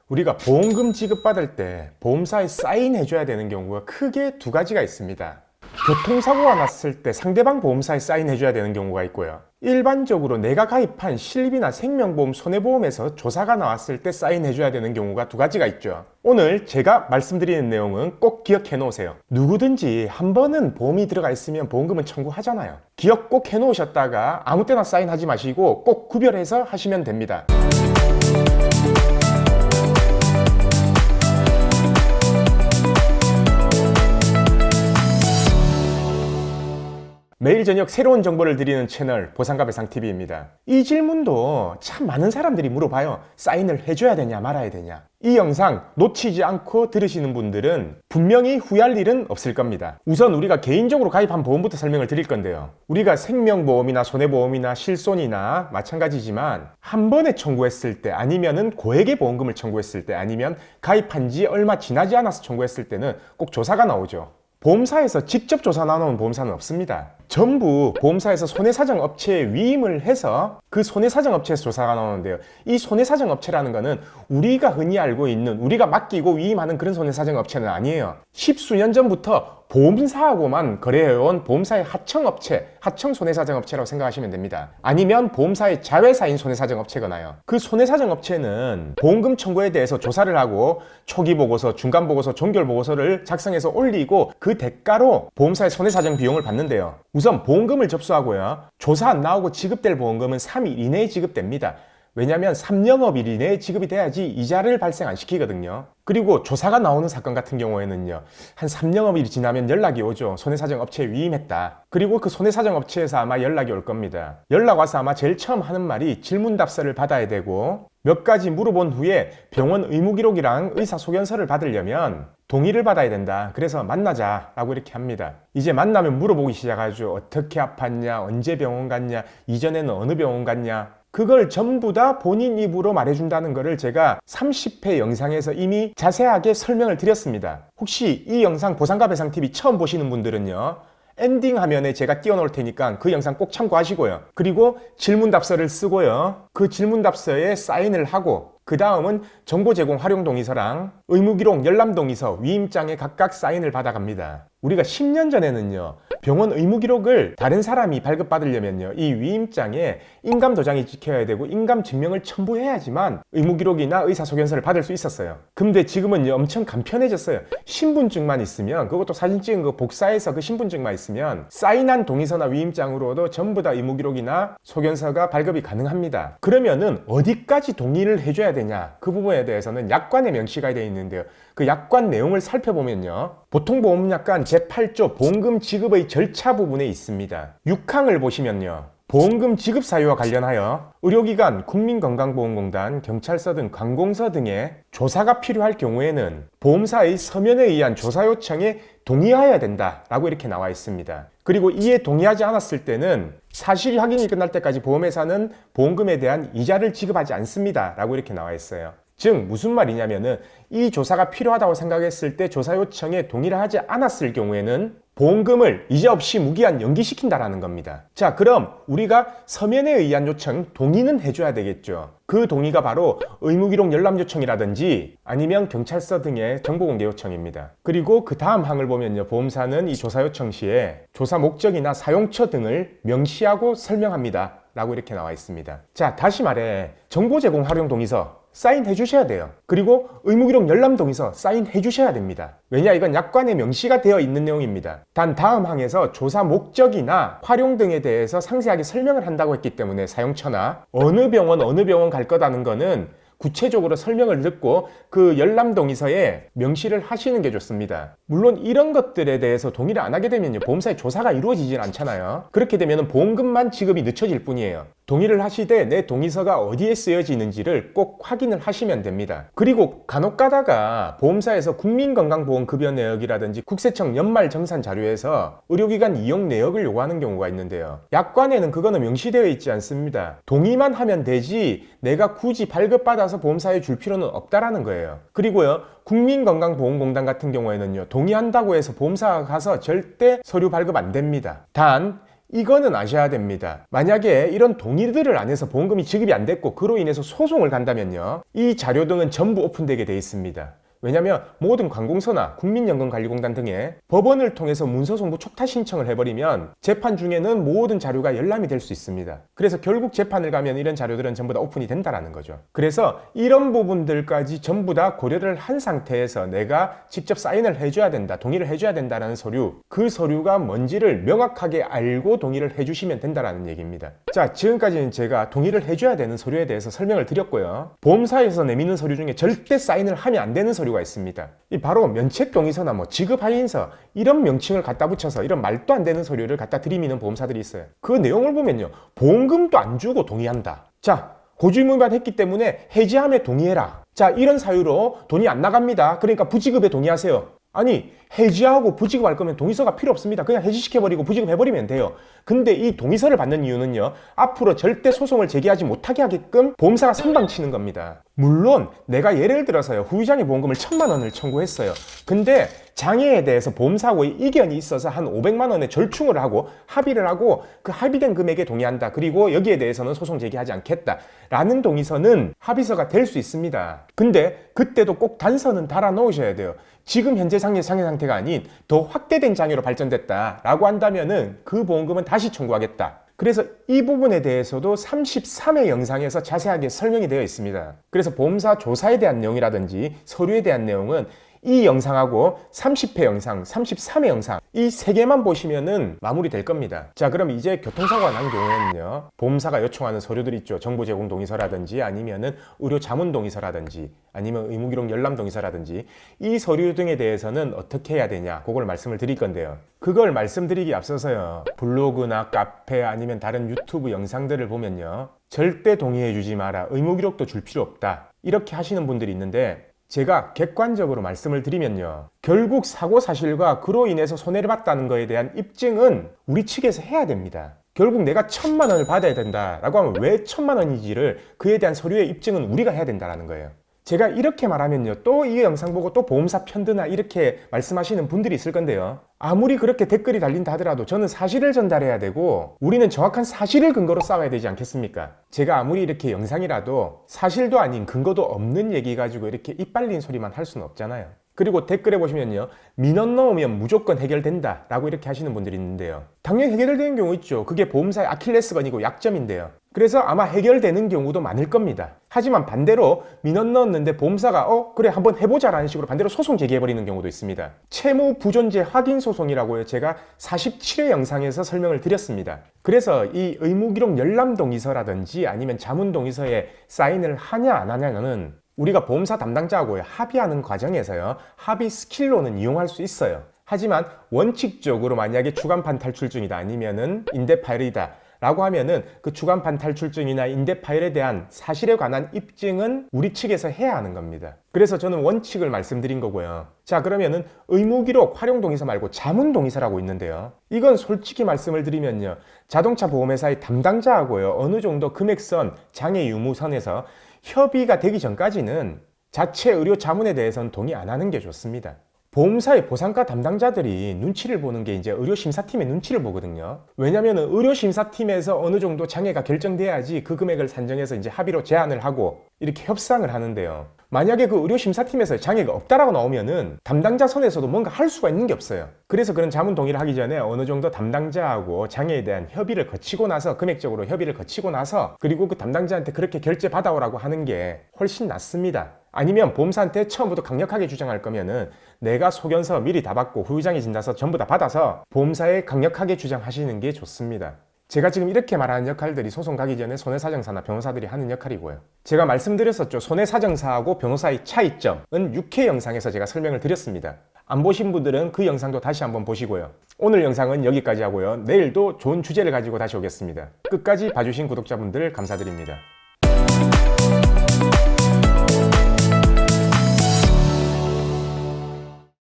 우리가 보험금 지급받을 때 보험사에 사인해줘야 되는 경우가 크게 두 가지가 있습니다. 교통사고가 났을 때 상대방 보험사에 사인해줘야 되는 경우가 있고요. 일반적으로 내가 가입한 실비나 생명보험, 손해보험에서 조사가 나왔을 때 사인해줘야 되는 경우가 두 가지가 있죠. 오늘 제가 말씀드리는 내용은 꼭 기억해 놓으세요. 누구든지 한 번은 보험이 들어가 있으면 보험금은 청구하잖아요. 기억 꼭 해 놓으셨다가 아무 때나 사인하지 마시고 꼭 구별해서 하시면 됩니다. 매일 저녁 새로운 정보를 드리는 채널 보상가 배상TV입니다. 이 질문도 참 많은 사람들이 물어봐요. 사인을 해줘야 되냐 말아야 되냐. 이 영상 놓치지 않고 들으시는 분들은 분명히 후회할 일은 없을 겁니다. 우선 우리가 개인적으로 가입한 보험부터 설명을 드릴 건데요. 우리가 생명보험이나 손해보험이나 실손이나 마찬가지지만 한 번에 청구했을 때 아니면은 고액의 보험금을 청구했을 때 아니면 가입한 지 얼마 지나지 않아서 청구했을 때는 꼭 조사가 나오죠. 보험사에서 직접 조사 나오는 보험사는 없습니다. 전부 보험사에서 손해사정업체에 위임을 해서 그 손해사정업체에서 조사가 나오는데요. 이 손해사정업체라는 거는 우리가 흔히 알고 있는 우리가 맡기고 위임하는 그런 손해사정업체는 아니에요. 십수년 전부터 보험사하고만 거래해온 보험사의 하청업체, 하청손해사정업체라고 생각하시면 됩니다. 아니면 보험사의 자회사인 손해사정업체거나요. 그 손해사정업체는 보험금 청구에 대해서 조사를 하고 초기보고서, 중간보고서, 종결보고서를 작성해서 올리고 그 대가로 보험사의 손해사정 비용을 받는데요. 우선 보험금을 접수하고요. 조사 안 나오고 지급될 보험금은 3일 이내에 지급됩니다. 왜냐하면 3영업일 이내에 지급이 돼야지 이자를 발생 안 시키거든요. 그리고 조사가 나오는 사건 같은 경우에는요. 한 3영업일이 지나면 연락이 오죠. 손해사정업체에 위임했다. 그리고 그 손해사정업체에서 아마 연락이 올 겁니다. 연락 와서 아마 제일 처음 하는 말이 질문답서를 받아야 되고 몇 가지 물어본 후에 병원 의무기록이랑 의사소견서를 받으려면 동의를 받아야 된다. 그래서 만나자 라고 이렇게 합니다. 이제 만나면 물어보기 시작하죠. 어떻게 아팠냐, 언제 병원 갔냐, 이전에는 어느 병원 갔냐. 그걸 전부 다 본인 입으로 말해준다는 것을 제가 30회 영상에서 이미 자세하게 설명을 드렸습니다. 혹시 이 영상 보상가 배상TV 처음 보시는 분들은요. 엔딩 화면에 제가 띄워놓을 테니까 그 영상 꼭 참고하시고요. 그리고 질문답서를 쓰고요. 그 질문답서에 사인을 하고 그 다음은 정보 제공 활용 동의서랑 의무기록 열람 동의서 위임장에 각각 사인을 받아갑니다. 우리가 10년 전에는요. 병원 의무기록을 다른 사람이 발급받으려면요. 이 위임장에 인감 도장이 찍혀야 되고 인감 증명을 첨부해야지만 의무기록이나 의사소견서를 받을 수 있었어요. 근데 지금은 엄청 간편해졌어요. 신분증만 있으면 그것도 사진 찍은 거 복사해서 그 신분증만 있으면 사인한 동의서나 위임장으로도 전부 다 의무기록이나 소견서가 발급이 가능합니다. 그러면은 어디까지 동의를 해줘야 되냐? 그 부분에 대해서는 약관에 명시가 되어 있는데요. 그 약관 내용을 살펴보면요. 보통보험약관 제8조 보험금 지급의 절차 부분에 있습니다. 6항을 보시면요. 보험금 지급 사유와 관련하여 의료기관, 국민건강보험공단, 경찰서 등 관공서 등의 조사가 필요할 경우에는 보험사의 서면에 의한 조사 요청에 동의하여야 된다라고 이렇게 나와 있습니다. 그리고 이에 동의하지 않았을 때는 사실 확인이 끝날 때까지 보험회사는 보험금에 대한 이자를 지급하지 않습니다 라고 이렇게 나와 있어요. 즉 무슨 말이냐면은 이 조사가 필요하다고 생각했을 때 조사 요청에 동의를 하지 않았을 경우에는 보험금을 이자 없이 무기한 연기시킨다라는 겁니다. 자, 그럼 우리가 서면에 의한 요청 동의는 해줘야 되겠죠. 그 동의가 바로 의무기록 열람 요청이라든지 아니면 경찰서 등의 정보공개 요청입니다. 그리고 그 다음 항을 보면요. 보험사는 이 조사 요청 시에 조사 목적이나 사용처 등을 명시하고 설명합니다. 라고 이렇게 나와 있습니다. 자, 다시 말해 정보 제공 활용 동의서 사인해 주셔야 돼요. 그리고 의무기록 열람 동의서 사인해 주셔야 됩니다. 왜냐, 이건 약관에 명시가 되어 있는 내용입니다. 단 다음 항에서 조사 목적이나 활용 등에 대해서 상세하게 설명을 한다고 했기 때문에 사용처나 어느 병원 갈 거다는 거는 구체적으로 설명을 듣고 그 열람 동의서에 명시를 하시는 게 좋습니다. 물론 이런 것들에 대해서 동의를 안 하게 되면요. 보험사의 조사가 이루어지질 않잖아요. 그렇게 되면 보험금만 지급이 늦춰질 뿐이에요. 동의를 하시되 내 동의서가 어디에 쓰여지는지를 꼭 확인을 하시면 됩니다. 그리고 간혹 가다가 보험사에서 국민건강보험급여 내역이라든지 국세청 연말정산 자료에서 의료기관 이용 내역을 요구하는 경우가 있는데요. 약관에는 그거는 명시되어 있지 않습니다. 동의만 하면 되지 내가 굳이 발급받아서 보험사에 줄 필요는 없다라는 거예요. 그리고요. 국민건강보험공단 같은 경우에는요. 동의한다고 해서 보험사가 가서 절대 서류 발급 안 됩니다. 단 이거는 아셔야 됩니다. 만약에 이런 동의들을 안 해서 보험금이 지급이 안 됐고 그로 인해서 소송을 간다면요, 이 자료 등은 전부 오픈되게 돼 있습니다. 왜냐하면 모든 관공서나 국민연금관리공단 등에 법원을 통해서 문서송부 촉탁 신청을 해버리면 재판 중에는 모든 자료가 열람이 될 수 있습니다. 그래서 결국 재판을 가면 이런 자료들은 전부 다 오픈이 된다라는 거죠. 그래서 이런 부분들까지 전부 다 고려를 한 상태에서 내가 직접 사인을 해줘야 된다, 동의를 해줘야 된다는 서류, 그 서류가 뭔지를 명확하게 알고 동의를 해주시면 된다라는 얘기입니다. 자, 지금까지는 제가 동의를 해줘야 되는 서류에 대해서 설명을 드렸고요. 보험사에서 내미는 서류 중에 절대 사인을 하면 안 되는 서류가 있습니다. 이 바로 면책동의서나 뭐 지급하인서 이런 명칭을 갖다 붙여서 이런 말도 안 되는 서류를 갖다 들이미는 보험사들이 있어요. 그 내용을 보면요, 보험금도 안 주고 동의한다. 자, 고주의무위반했기 때문에 해지함에 동의해라. 자, 이런 사유로 돈이 안 나갑니다. 그러니까 부지급에 동의하세요. 아니, 해지하고 부지급할 거면 동의서가 필요 없습니다. 그냥 해지시켜버리고 부지급해버리면 돼요. 근데 이 동의서를 받는 이유는요, 앞으로 절대 소송을 제기하지 못하게 하게끔 보험사가 선방치는 겁니다. 물론 내가 예를 들어서요, 후유장애 보험금을 1,000만 원을 청구했어요. 근데 장애에 대해서 보험사하고의 이견이 있어서 한 500만 원에 절충을 하고 합의를 하고 그 합의된 금액에 동의한다. 그리고 여기에 대해서는 소송 제기하지 않겠다. 라는 동의서는 합의서가 될 수 있습니다. 근데 그때도 꼭 단서는 달아 놓으셔야 돼요. 지금 현재 장애 상태가 아닌 더 확대된 장애로 발전됐다 라고 한다면은 그 보험금은 다시 청구하겠다. 그래서 이 부분에 대해서도 33회 영상에서 자세하게 설명이 되어 있습니다. 그래서 보험사 조사에 대한 내용이라든지 서류에 대한 내용은 이 영상하고 30회 영상, 33회 영상 이 세 개만 보시면은 마무리 될 겁니다. 자, 그럼 이제 교통사고가 난 경우에는요, 보험사가 요청하는 서류들 있죠. 정보 제공 동의서라든지 아니면은 의료 자문 동의서라든지 아니면 의무기록 열람 동의서라든지 이 서류 등에 대해서는 어떻게 해야 되냐, 그걸 말씀을 드릴 건데요. 그걸 말씀드리기 앞서서요, 블로그나 카페 아니면 다른 유튜브 영상들을 보면요, 절대 동의해 주지 마라, 의무기록도 줄 필요 없다, 이렇게 하시는 분들이 있는데, 제가 객관적으로 말씀을 드리면요, 결국 사고 사실과 그로 인해서 손해를 봤다는 거에 대한 입증은 우리 측에서 해야 됩니다. 결국 내가 1,000만 원을 받아야 된다라고 하면 왜 1,000만 원인지를 그에 대한 서류의 입증은 우리가 해야 된다는 거예요. 제가 이렇게 말하면요, 또 이 영상 보고 또 보험사 편드나 이렇게 말씀하시는 분들이 있을 건데요, 아무리 그렇게 댓글이 달린다 하더라도 저는 사실을 전달해야 되고 우리는 정확한 사실을 근거로 싸워야 되지 않겠습니까? 제가 아무리 이렇게 영상이라도 사실도 아닌 근거도 없는 얘기 가지고 이렇게 이빨린 소리만 할 수는 없잖아요. 그리고 댓글에 보시면요, 민원 넣으면 무조건 해결된다 라고 이렇게 하시는 분들이 있는데요, 당연히 해결되는 경우 있죠. 그게 보험사의 아킬레스건이고 약점인데요. 그래서 아마 해결되는 경우도 많을 겁니다. 하지만 반대로 민원 넣었는데 보험사가 그래 한번 해보자 라는 식으로 반대로 소송 제기해버리는 경우도 있습니다. 채무 부존재 확인 소송이라고요, 제가 47회 영상에서 설명을 드렸습니다. 그래서 이 의무기록 열람 동의서라든지 아니면 자문 동의서에 사인을 하냐 안 하냐는 우리가 보험사 담당자하고 합의하는 과정에서요, 합의 스킬로는 이용할 수 있어요. 하지만 원칙적으로 만약에 주간판 탈출증이다 아니면은 인대 파일이다 라고 하면은 그 주간판 탈출증이나 인대 파일에 대한 사실에 관한 입증은 우리 측에서 해야 하는 겁니다. 그래서 저는 원칙을 말씀드린 거고요. 자, 그러면은 의무기록 활용동의서 말고 자문동의서라고 있는데요, 이건 솔직히 말씀을 드리면요, 자동차 보험회사의 담당자하고요 어느 정도 금액선, 장애 유무선에서 협의가 되기 전까지는 자체 의료 자문에 대해서는 동의 안 하는 게 좋습니다. 보험사의 보상가 담당자들이 눈치를 보는 게 이제 의료심사팀의 눈치를 보거든요. 왜냐면 의료심사팀에서 어느 정도 장애가 결정돼야지 그 금액을 산정해서 이제 합의로 제안을 하고 이렇게 협상을 하는데요, 만약에 그 의료심사팀에서 장애가 없다라고 나오면은 담당자 선에서도 뭔가 할 수가 있는 게 없어요. 그래서 그런 자문 동의를 하기 전에 어느 정도 담당자하고 장애에 대한 협의를 거치고 나서, 금액적으로 협의를 거치고 나서, 그리고 그 담당자한테 그렇게 결제 받아오라고 하는 게 훨씬 낫습니다. 아니면 보험사한테 처음부터 강력하게 주장할 거면은 내가 소견서 미리 다 받고 후유장애 진단서 전부 다 받아서 보험사에 강력하게 주장하시는 게 좋습니다. 제가 지금 이렇게 말하는 역할들이 소송 가기 전에 손해사정사나 변호사들이 하는 역할이고요. 제가 말씀드렸었죠. 손해사정사하고 변호사의 차이점은 6회 영상에서 제가 설명을 드렸습니다. 안 보신 분들은 그 영상도 다시 한번 보시고요. 오늘 영상은 여기까지 하고요. 내일도 좋은 주제를 가지고 다시 오겠습니다. 끝까지 봐주신 구독자분들 감사드립니다.